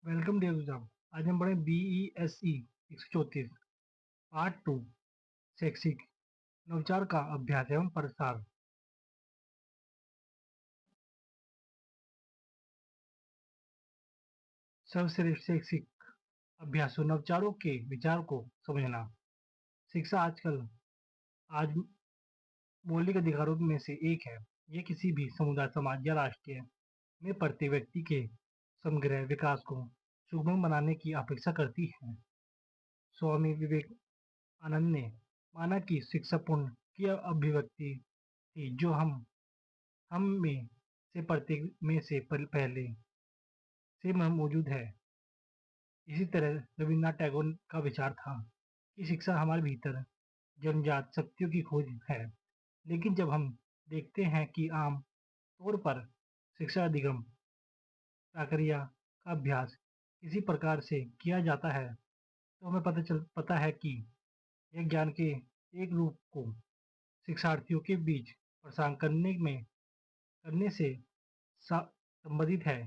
Welcome dear exam. आज हम पढ़े BESE 134 पार्ट 2 शैक्षिक नवचार का अभ्यास एवं प्रसार। सर्वश्रेष्ठ शैक्षिक अभ्यासों नवचारों के विचार को समझना। शिक्षा आज मौलिक अधिकारों में से एक है। यह किसी भी समुदाय, समाज या राष्ट्र में प्रत्येक व्यक्ति के समग्र विकास को सुगम बनाने की अपेक्षा करती है। स्वामी विवेकानंद ने माना कि शिक्षा पुण्य की अभिव्यक्ति थी जो हम में से प्रत्येक में से पहले से मौजूद है। इसी तरह रविन्द्रनाथ टैगोर का विचार था कि शिक्षा हमारे भीतर जन्मजात शक्तियों की खोज है। लेकिन जब हम देखते हैं कि आम तौर पर शिक्षा अधिगम प्रक्रिया का अभ्यास किसी प्रकार से किया जाता है, तो हमें पता है कि यह ज्ञान के एक रूप को शिक्षार्थियों के बीच प्रसार करने से संबंधित है।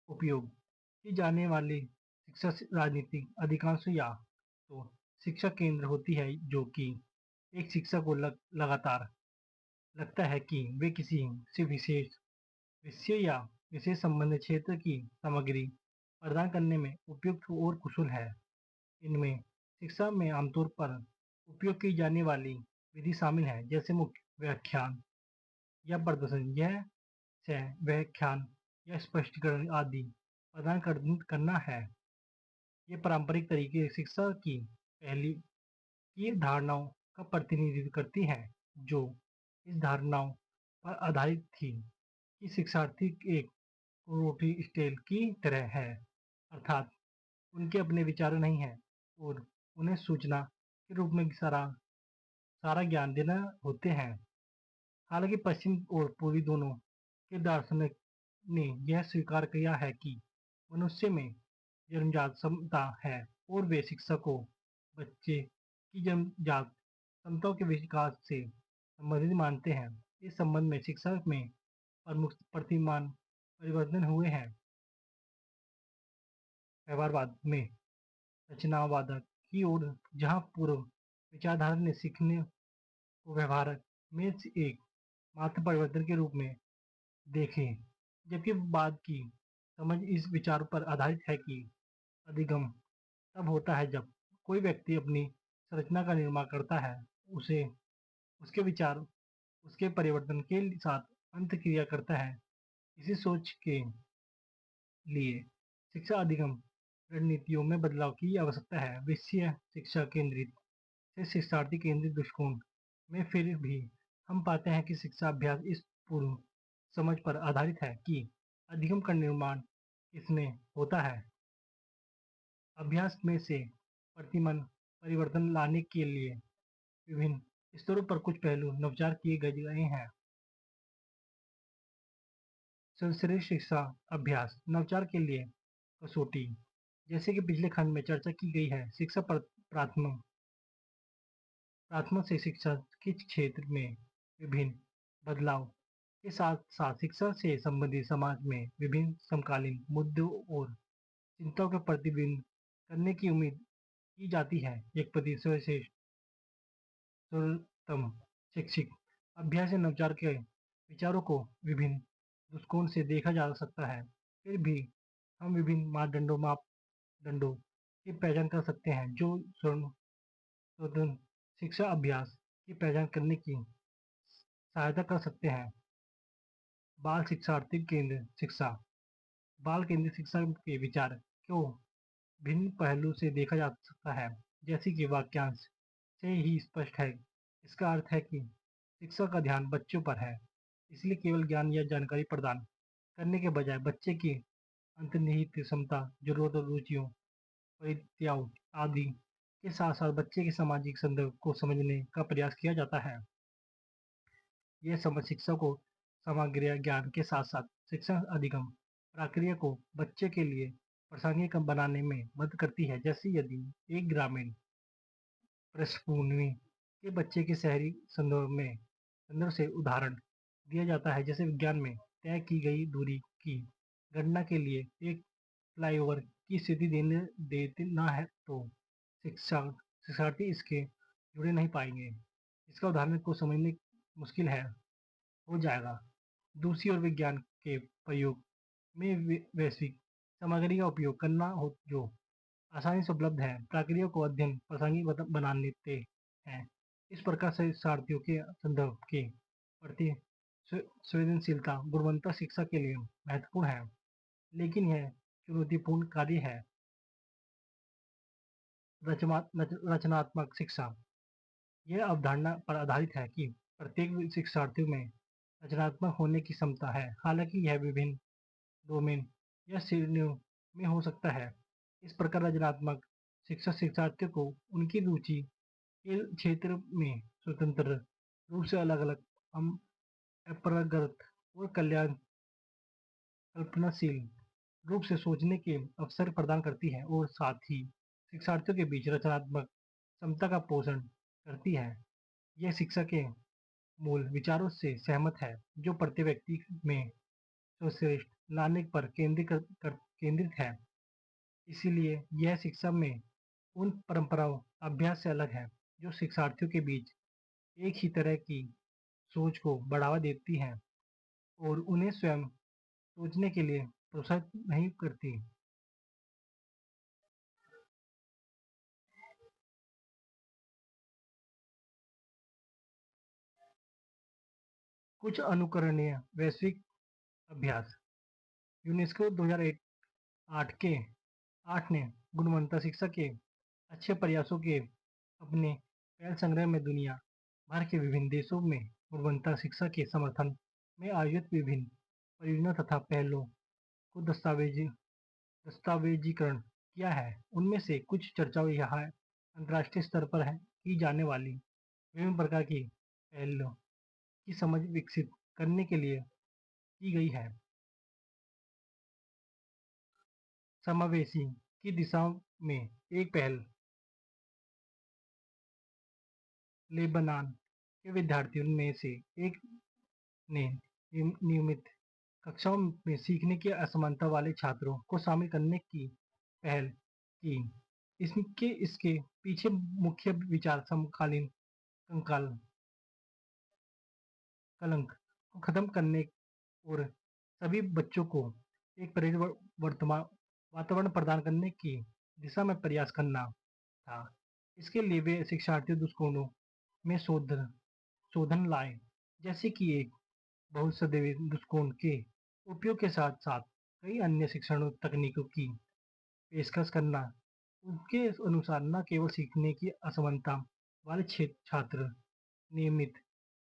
उपयोग की जाने वाली शिक्षा राजनीतिक अधिकांश या तो शिक्षा केंद्र होती है, जो कि एक शिक्षक को लगातार लगता है कि वे किसी से विशेष विषय या विशेष संबंधित क्षेत्र की सामग्री प्रदान करने में उपयुक्त और कुशल है। इनमें शिक्षा में आमतौर पर उपयोग की जाने वाली विधि शामिल है, जैसे मुख्य व्याख्यान या प्रदर्शन, यह व्याख्यान या स्पष्टीकरण आदि प्रदान करना है। ये पारंपरिक तरीके शिक्षा की पहली की धारणाओं का प्रतिनिधित्व करती हैं, जो इस धारणाओं पर आधारित थी कि शिक्षार्थी एक रोटी स्टेल की तरह है, अर्थात उनके अपने विचार नहीं हैं और उन्हें सूचना के रूप में सारा ज्ञान देना होते हैं। हालांकि पश्चिम और पूर्वी दोनों के दार्शनिक ने यह स्वीकार किया है कि मनुष्य में जन्मजात क्षमता है और वे शिक्षा को बच्चे की जन्मजात क्षमताओं के विकास से संबंधित मानते हैं। इस संबंध में शिक्षा में प्रमुख प्रतिमान परिवर्तन हुए हैं। व्यवहारवाद में रचनावाद की ओर, जहाँ पूर्व विचारधारा ने सीखने को व्यवहार में एक मात्र परिवर्तन के रूप में देखे, जबकि बाद की समझ इस विचार पर आधारित है कि अधिगम तब होता है जब कोई व्यक्ति अपनी संरचना का निर्माण करता है, उसे उसके विचार उसके परिवर्तन के साथ अंत क्रिया करता है। इसी सोच के लिए शिक्षा अधिगम रणनीतियों में बदलाव की आवश्यकता है। विषय शिक्षा केंद्रित से शिक्षार्थी केंद्रित दृष्टिकोण में फिर भी हम पाते हैं कि शिक्षा अभ्यास इस पूर्व समझ पर आधारित है कि अधिगम का निर्माण किसमें होता है। अभ्यास में से प्रतिमन परिवर्तन लाने के लिए विभिन्न स्तरों पर कुछ पहलू नवचार किए गए हैं। सर्वश्रेष्ठ शिक्षा अभ्यास नवचार के लिए कसौटी, जैसे कि पिछले खंड में चर्चा की गई है, शिक्षा प्राथमिक से शिक्षा के क्षेत्र में विभिन्न बदलाव के साथ साथ शिक्षा से संबंधित समाज में विभिन्न समकालीन मुद्दों और चिंताओं के प्रतिबिंब करने की उम्मीद की जाती है। एक प्रति सर्वश्रेष्ठ सर्वोत्तम शैक्षिक अभ्यास या नवचार के विचारों को विभिन्न दृष्टिकोण से देखा जा सकता है। फिर भी हम विभिन्न मापदंडों की पहचान कर सकते हैं जो स्वतंत्र शिक्षा अभ्यास की पहचान करने की सहायता कर सकते हैं। बाल शिक्षार्थी केंद्र शिक्षा बाल केंद्रित शिक्षा के विचार को भिन्न पहलू से देखा जा सकता है। जैसे कि वाक्यांश से ही स्पष्ट है, इसका अर्थ है कि शिक्षा का ध्यान बच्चों पर है, इसलिए केवल ज्ञान या जानकारी प्रदान करने के बजाय बच्चे की अंतर्निहित क्षमता, जरूरत और रुचियों, परित्याग आदि के साथ साथ बच्चे के सामाजिक संदर्भ को समझने का प्रयास किया जाता है। यह समझ शिक्षा को समग्र ज्ञान के साथ साथ शिक्षा अधिगम प्रक्रिया को बच्चे के लिए प्रासंगिक बनाने में मदद करती है। जैसे यदि एक ग्रामीण पृष्ठभूमि के बच्चे के शहरी संदर्भ से उदाहरण दिया जाता है, जैसे विज्ञान में तय की गई दूरी की गणना के लिए एक फ्लाईओवर की स्थिति देने देना है तो शिक्षार्थी इसके जुड़े नहीं पाएंगे। इसका उदाहरण को समझने मुश्किल है हो जाएगा। दूसरी ओर विज्ञान के प्रयोग में वैश्विक सामग्री का उपयोग करना हो जो आसानी से उपलब्ध है प्रक्रिया को अध्ययन प्रासंगिक बना लेते हैं। इस प्रकार से शिक्षार्थियों के संदर्भ के प्रति संवेदनशीलता गुणवत्ता शिक्षा के लिए महत्वपूर्ण है, लेकिन यह चुनौतीपूर्ण कार्य है। रचनात्मक शिक्षा यह अवधारणा पर आधारित है कि प्रत्येक शिक्षार्थी में रचनात्मक होने की क्षमता है, हालांकि यह विभिन्न डोमेन या श्रेणियों में हो सकता है। इस प्रकार रचनात्मक शिक्षा शिक्षार्थियों को उनकी रुचि के क्षेत्र में स्वतंत्र रूप से अलग अलग अपरगत और कल्पनाशील रूप से सोचने के अवसर प्रदान करती है और साथ ही शिक्षार्थियों के बीच रचनात्मक क्षमता का पोषण करती है। यह शिक्षा के मूल विचारों से सहमत है जो प्रत्येक व्यक्ति में सर्वश्रेष्ठ लाने पर केंद्रित है। इसीलिए यह शिक्षा में उन परंपराओं अभ्यास से अलग है जो शिक्षार्थियों के बीच एक ही तरह की सोच को बढ़ावा देती हैं और उन्हें स्वयं सोचने के लिए प्रोत्साहित नहीं करती। कुछ अनुकरणीय वैश्विक अभ्यास यूनेस्को 2008 के 8 ने गुणवत्ता शिक्षा के अच्छे प्रयासों के अपने पहल संग्रह में दुनिया भर के विभिन्न देशों में गुणवत्ता शिक्षा के समर्थन में आयोजित विभिन्न परियोजना तथा पहलों को दस्तावेजीकरण किया है। उनमें से कुछ चर्चाओं यहाँ अंतर्राष्ट्रीय स्तर पर की जाने वाली विभिन्न प्रकार की पहलों की समझ विकसित करने के लिए की गई है। समावेशी की दिशा में एक पहल लेबनान के विद्यार्थियों में से एक ने नियमित कक्षाओं में सीखने की असमानता वाले छात्रों को शामिल करने की पहल की। इसके पीछे मुख्य विचार समकालीन कंकाल कलंक को खत्म करने और सभी बच्चों को एक प्रेरित वर्तमान वातावरण प्रदान करने की दिशा में प्रयास करना था। इसके लिए वे शिक्षार्थी दृष्टिकोणों में शोधन लाए, जैसे कि एक बहुसदवी दृष्टिकोण के उपयोग के साथ साथ कई अन्य शिक्षण तकनीकों की पेशकश करना। उनके अनुसार न केवल सीखने की असमानता वाले छात्र नियमित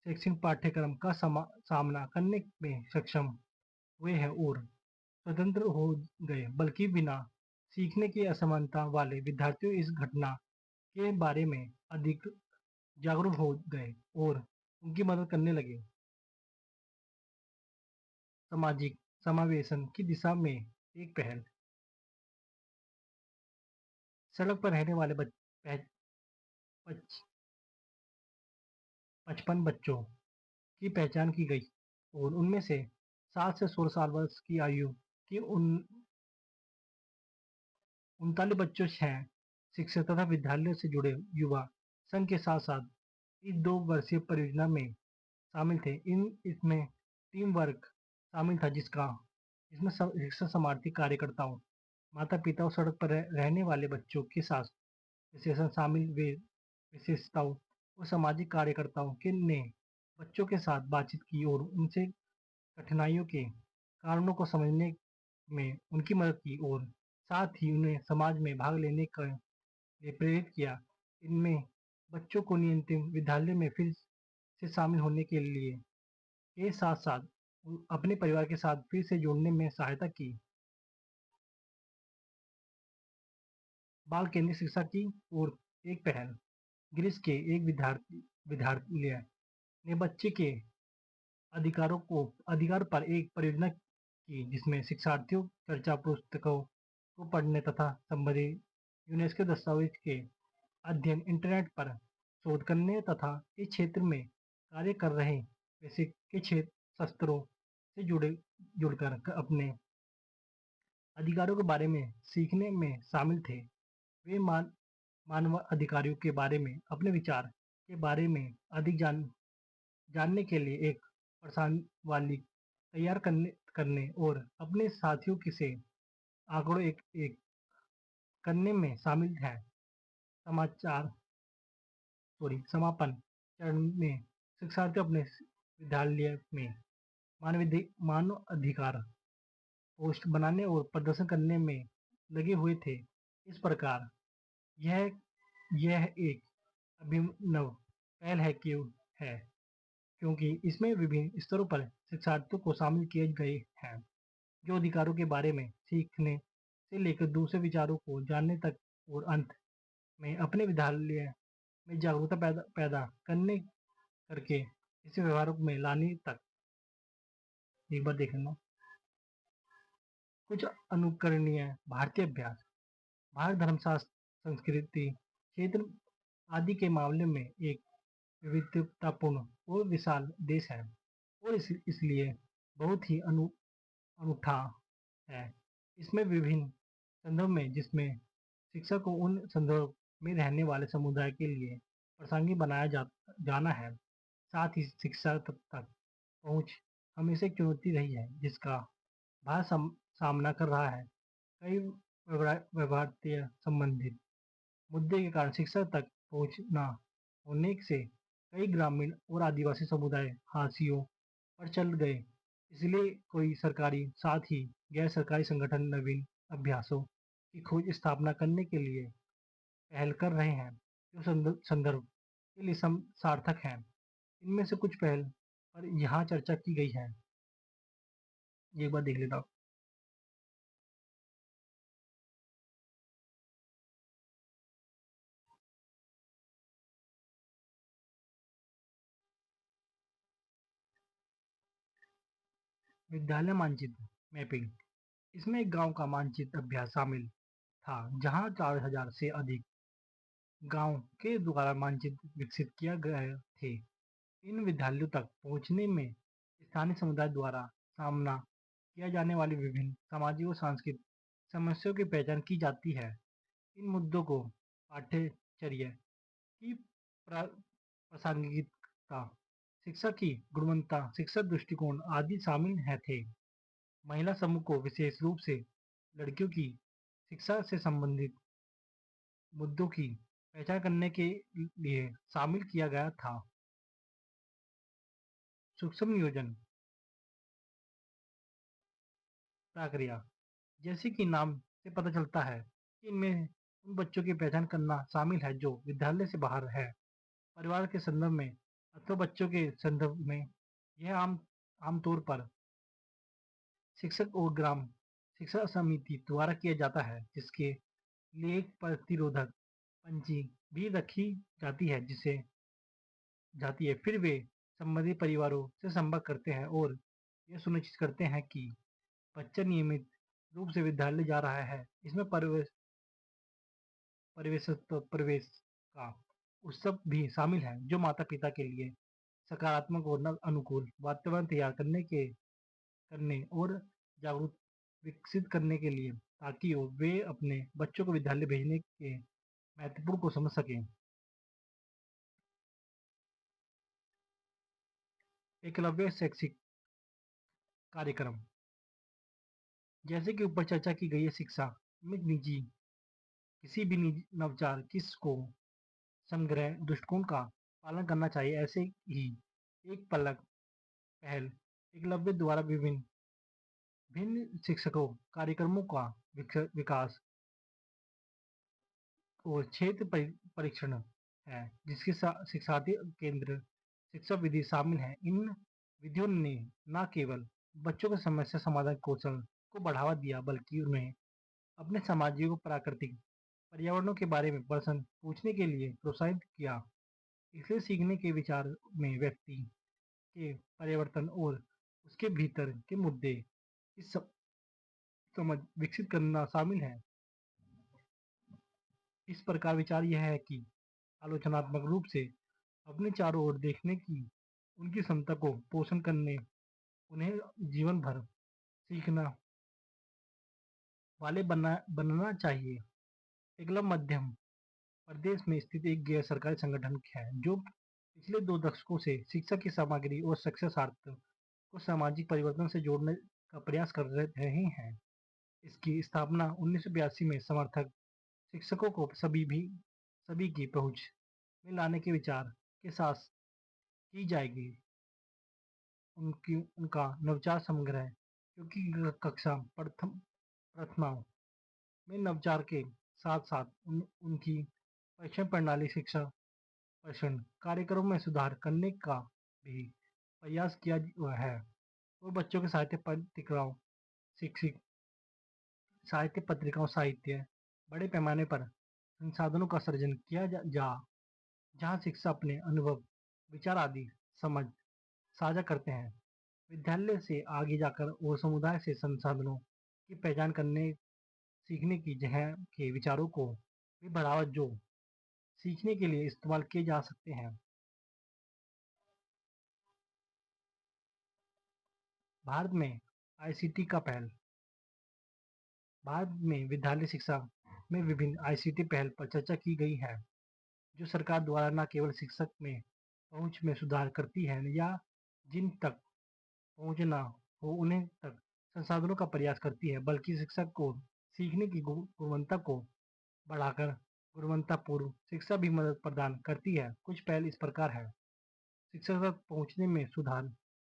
शैक्षणिक पाठ्यक्रम का सामना करने में सक्षम हुए हैं और स्वतंत्र हो गए, बल्कि बिना सीखने की असमानता वाले विद्यार्थियों इस घटना के बारे में अधिक जागरूक हो गए और उनकी मदद करने लगे। सामाजिक समावेशन की दिशा में एक पहल सड़क पर रहने वाले 55 बच्चों की पहचान की गई और उनमें से 7 से 16 साल वर्ष की आयु के 39 बच्चों हैं। शिक्षक तथा विद्यालयों से जुड़े युवा संघ के साथ साथ इस 2 वर्षीय परियोजना में शामिल थे। इसमें टीम वर्क शामिल था जिसमें शिक्षक समार्थी कार्यकर्ताओं माता पिता और सड़क पर रहने वाले बच्चों के साथ विशेषण शामिल वे विशेषताओं और सामाजिक कार्यकर्ताओं के ने बच्चों के साथ बातचीत की और उनसे कठिनाइयों के कारणों को समझने में उनकी मदद की और साथ ही उन्हें समाज में भाग लेने के लिए प्रेरित किया। इनमें बच्चों को नियंत्रित विद्यालय में फिर से शामिल होने के साथ साथ अपने परिवार के साथ फिर से जोड़ने में सहायता की। बाल केंद्रीय शिक्षा की ओर एक पहल ग्रीस के एक विद्यालय ने बच्चे के अधिकार पर एक परियोजना की जिसमें शिक्षार्थियों चर्चा पुस्तकों को पढ़ने तथा संबंधित यूनेस्को दस्तावेज के अध्ययन इंटरनेट पर शोध करने तथा इस क्षेत्र में कार्य कर रहे वैसे के क्षेत्र शस्त्रों से जुड़कर अपने अधिकारों के बारे में सीखने में शामिल थे। वे मानव अधिकारों के बारे में अपने विचार के बारे में अधिक जानने के लिए एक प्रश्नावली तैयार करने और अपने साथियों के से आंकड़ों एक करने में शामिल है। समाचार समापन चरण में शिक्षार्थी अपने विद्यालय में मानव अधिकार पोस्ट बनाने और प्रदर्शन करने में लगे हुए थे। इस प्रकार यह यह एक अभिनव पहल है क्योंकि इसमें विभिन्न स्तरों पर शिक्षार्थियों को शामिल किए गए हैं, जो अधिकारों के बारे में सीखने से लेकर दूसरे विचारों को जानने तक और अंत में अपने विद्यालय में जागरूकता पैदा करने करके इसे व्यवहार में लाने तक। एक बार देख लेना कुछ अनुकरणीय भारतीय अभ्यास। भारत धर्मशास्त्र, संस्कृति, क्षेत्र आदि के मामले में एक विविधतापूर्ण और विशाल देश है और इसलिए बहुत ही अनूठा है। इसमें विभिन्न संदर्भ में जिसमें शिक्षा को उन संदर्भ में रहने वाले समुदाय के लिए प्रासंगिक बनाया जाना है। साथ ही शिक्षा तक पहुंच हमेशा एक चुनौती रही है जिसका भारत सामना कर रहा है। कई व्यवहार्य संबंधित मुद्दे के कारण शिक्षा तक पहुंच न होने से कई ग्रामीण और आदिवासी समुदाय हाशियों पर चल गए। इसलिए कोई सरकारी साथ ही गैर सरकारी संगठन नवीन अभ्यासों की खोज स्थापना करने के लिए पहल कर रहे हैं जो संदर्भ के लिए सार्थक हैं। इनमें से कुछ पहल पर यहाँ चर्चा की गई है। एक बार देख लेता हूँ। विद्यालय मानचित्र मैपिंग। इसमें एक गांव का मानचित्र अभ्यास शामिल था जहां 4000 से अधिक गांव के द्वारा मानचित्र विकसित किया गए थे। इन विद्यालयों तक पहुंचने में स्थानीय समुदाय द्वारा सामना किया जाने वाली विभिन्न सामाजिक और सांस्कृतिक समस्याओं की पहचान की जाती है। इन मुद्दों को पाठ्यचर्या की प्रासंगिकता, शिक्षा की गुणवत्ता, शिक्षा दृष्टिकोण आदि शामिल है थे। महिला समूह को विशेष रूप से लड़कियों की शिक्षा से संबंधित मुद्दों की पहचान करने के लिए शामिल किया गया था। सूक्ष्म नियोजन प्रक्रिया। जैसे कि नाम से पता चलता है कि इनमें उन बच्चों की पहचान करना शामिल है जो विद्यालय से बाहर है। परिवार के संदर्भ में अथवा बच्चों के संदर्भ में यह आमतौर पर शिक्षक और ग्राम शिक्षा समिति द्वारा किया जाता है, जिसके लिए एक प्रतिरोधक पंची भी रखी जाती है। फिर वे संबंधित परिवारों से संपर्क करते हैं और यह सुनिश्चित करते हैं कि बच्चा नियमित रूप से विद्यालय जा रहा है। इसमें प्रवेश का उत्सव भी शामिल है जो माता पिता के लिए सकारात्मक और अनुकूल वातावरण तैयार करने और जागरूक विकसित करने के लिए, ताकि वे अपने बच्चों को विद्यालय भेजने के महत्वपूर्ण को समझ सकें। एकलव्य शैक्षिक कार्यक्रम। जैसे कि ऊपर चर्चा की गई है, शिक्षा में किसी भी निजी नवाचार को समग्र दृष्टिकोण का पालन करना चाहिए। ऐसे ही एक पहल एकलव्य द्वारा विभिन्न भिन्न शिक्षकों कार्यक्रमों का विकास और क्षेत्र परीक्षण है जिसके शिक्षार्थी केंद्र शिक्षा विधि शामिल है। इन विधियों ने न केवल बच्चों के समस्या समाधान कौशल को बढ़ावा दिया बल्कि उन्हें अपने सामाजिक और प्राकृतिक पर्यावरणों के बारे में प्रश्न पूछने के लिए प्रोत्साहित किया। इसलिए सीखने के विचार में व्यक्ति के परिवर्तन और उसके भीतर के मुद्दे की समझ विकसित करना शामिल है। इस प्रकार विचार यह है कि आलोचनात्मक रूप से अपने चारों ओर देखने की उनकी क्षमता को पोषण करने, उन्हें जीवन भर सीखना वाले बनना चाहिए। एकलव्य मध्यम प्रदेश में स्थित एक गैर सरकारी संगठन है जो पिछले 2 दशकों से शिक्षा की सामग्री और शिक्षाशास्त्र को सामाजिक परिवर्तन से जोड़ने का प्रयास कर रहे हैं। इसकी स्थापना 1982 में समर्थक शिक्षकों को सभी की पहुंच में लाने के विचार के साथ की जाएगी। उनका नवचार समग्र है क्योंकि कक्षा प्रथमा में नवचार के साथ साथ उनकी परीक्षण प्रणाली शिक्षा परीक्षण कार्यक्रमों में सुधार करने का भी प्रयास किया हुआ है और बच्चों के साहित्य पत्रिकाओं साहित्य बड़े पैमाने पर संसाधनों का सृजन किया जहाँ शिक्षा अपने अनुभव विचार आदि समझ साझा करते हैं। विद्यालय से आगे जाकर वो समुदाय से संसाधनों की पहचान करने सीखने की जगह के विचारों को भी बढ़ावा जो सीखने के लिए इस्तेमाल किए जा सकते हैं। भारत में आईसीटी का पहल। भारत में विद्यालय शिक्षा में विभिन्न आईसीटी पहल पर चर्चा की गई है जो सरकार द्वारा न केवल शिक्षक में पहुंच में सुधार करती है या जिन तक पहुंचना हो उन्हें तक संसाधनों का प्रयास करती है बल्कि शिक्षक को सीखने की गुणवत्ता को बढ़ाकर गुणवत्तापूर्ण शिक्षा भी मदद प्रदान करती है। कुछ पहल इस प्रकार है। शिक्षक तक पहुंचने में सुधार।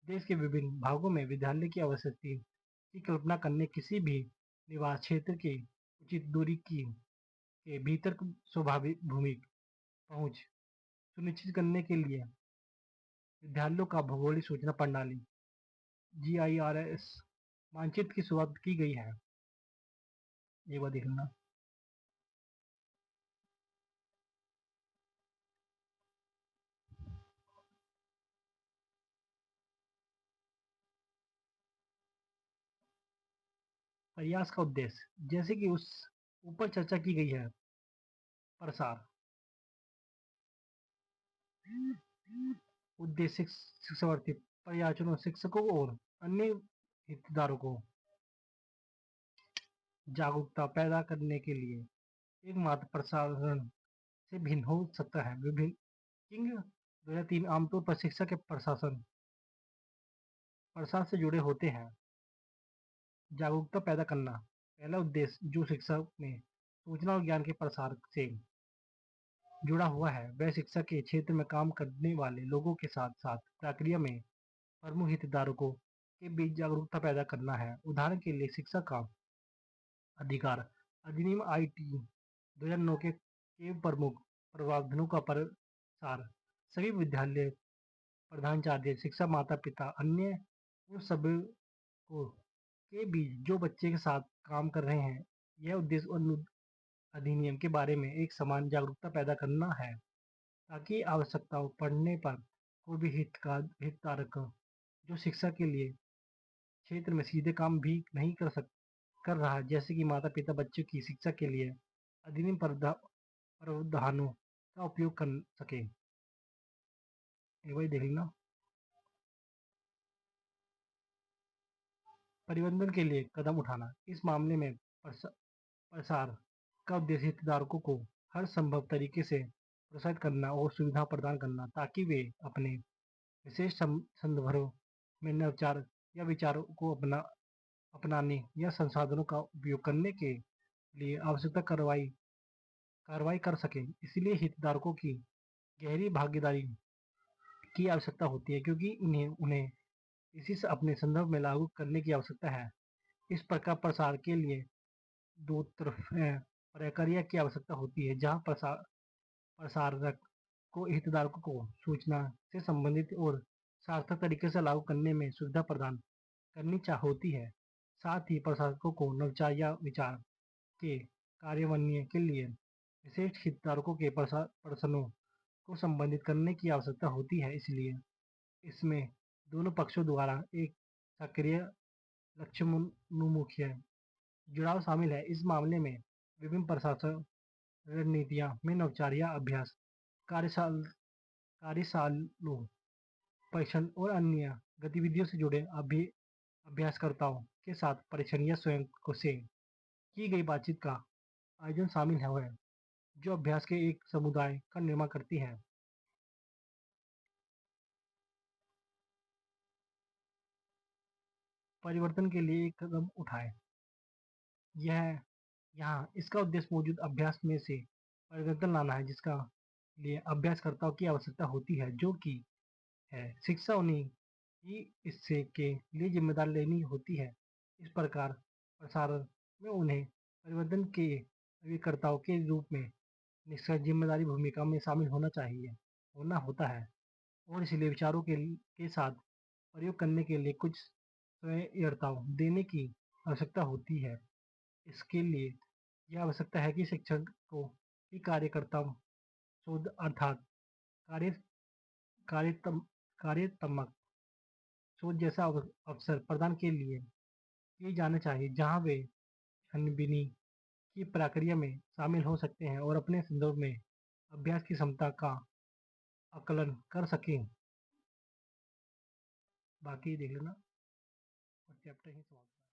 देश के विभिन्न भागों में विद्यालय की आवश्यकता की कल्पना करने किसी भी निवास क्षेत्र की उचित दूरी के भीतर स्वाभाविक भूमिक पहुंच सुनिश्चित करने के लिए विद्यालयों का भौगोलिक सूचना प्रणाली GIS मानचित्र की शुरुआत की गई है। एक बार देख लेना। प्रयास का उद्देश्य जैसे कि उस ऊपर चर्चा की गई है। प्रसार उद्देश्य शिक्षार्थी पर्याचनों शिक्षकों और अन्य हितधारकों को जागरूकता पैदा करने के लिए एकमात्र प्रसारण से भिन्न हो सकता है। विभिन्न किंग 2003 आमतौर पर शिक्षा के प्रसार से जुड़े होते हैं। जागरूकता पैदा करना पहला उद्देश्य जो शिक्षा में सूचना और ज्ञान के प्रसार से जुड़ा हुआ है वह शिक्षा के क्षेत्र में काम करने वाले लोगों के साथ साथ प्रक्रिया में प्रमुख हितधारकों के बीच जागरूकता पैदा करना है। उदाहरण के लिए शिक्षा का अधिकार अधिनियम IT 2009 के प्रमुख प्रावधानों का प्रसार सभी विद्यालय प्रधानाचार्य शिक्षा माता पिता अन्य उन सभी को के बीच जो बच्चे के साथ काम कर रहे हैं। यह उद्देश्य अधिनियम के बारे में एक समान जागरूकता पैदा करना है ताकि आवश्यकताओं पड़ने पर कोई भी हितधारक जो शिक्षा के लिए क्षेत्र में सीधे काम भी नहीं कर रहा जैसे कि माता पिता बच्चों की शिक्षा के लिए अधिनियम प्रावधानों का उपयोग कर सके। वही देख लेना। परिवर्तन के लिए कदम उठाना इस मामले में प्रसार का उद्देश्य हितधारकों को हर संभव तरीके से प्रोत्साहित करना और सुविधा प्रदान करना ताकि वे अपने विशेष संदर्भों में नवाचार या विचारों को अपनाने या संसाधनों का उपयोग करने के लिए आवश्यकता कार्रवाई कर सकें। इसलिए हितधारकों की गहरी भागीदारी की आवश्यकता होती है क्योंकि उन्हें इसी से अपने संदर्भ में लागू करने की आवश्यकता है। इस प्रकार प्रसार के लिए दो तरफ प्रक्रिया की आवश्यकता होती है जहाँ प्रसारक को हितधारकों को सूचना से संबंधित और सार्थक तरीके से लागू करने में सुविधा प्रदान करनी होती है। साथ ही प्रसारकों को नवाचार या विचार के कार्यान्वयन के लिए विशेष हितधारकों के प्रश्नों को संबोधित करने की आवश्यकता होती है। इसलिए इसमें दोनों पक्षों द्वारा एक सक्रिय लक्ष्योन्मुखी जुड़ाव शामिल है। इस मामले में विभिन्न प्रशासन रणनीतियां में नवाचार या अभ्यास कार्यशालाओं परीक्षण और अन्य गतिविधियों से जुड़े अभ्यासकर्ताओं के साथ परीक्षण या स्वयं को से की गई बातचीत का आयोजन शामिल है जो अभ्यास के एक समुदाय का निर्माण करती है। परिवर्तन के लिए एक कदम उठाए। यह यहाँ इसका उद्देश्य मौजूद अभ्यास में से परिवर्तन लाना है जिसका लिए अभ्यासकर्ताओं की आवश्यकता होती है जो कि है शिक्षा उन्हीं ही इससे के लिए जिम्मेदार लेनी होती है। इस प्रकार प्रसारण में उन्हें परिवर्तन के अभिकर्ताओं के रूप में निश्चित जिम्मेदारी भूमिका में शामिल होना होता है और इसलिए विचारों के साथ प्रयोग करने के लिए कुछ स्वयंताओं देने की आवश्यकता होती है। इसके लिए यह आवश्यकता है कि शिक्षक को भी कार्यकर्ता शोध अर्थात कार्य कार्यतम कार्यात्मक शोध जैसा अवसर प्रदान के लिए किए जाने चाहिए जहाँ वे छानबीन की प्रक्रिया में शामिल हो सकते हैं और अपने संदर्भ में अभ्यास की क्षमता का आकलन कर सकें। बाकी देख लेना और चैप्टर ही समाप्त।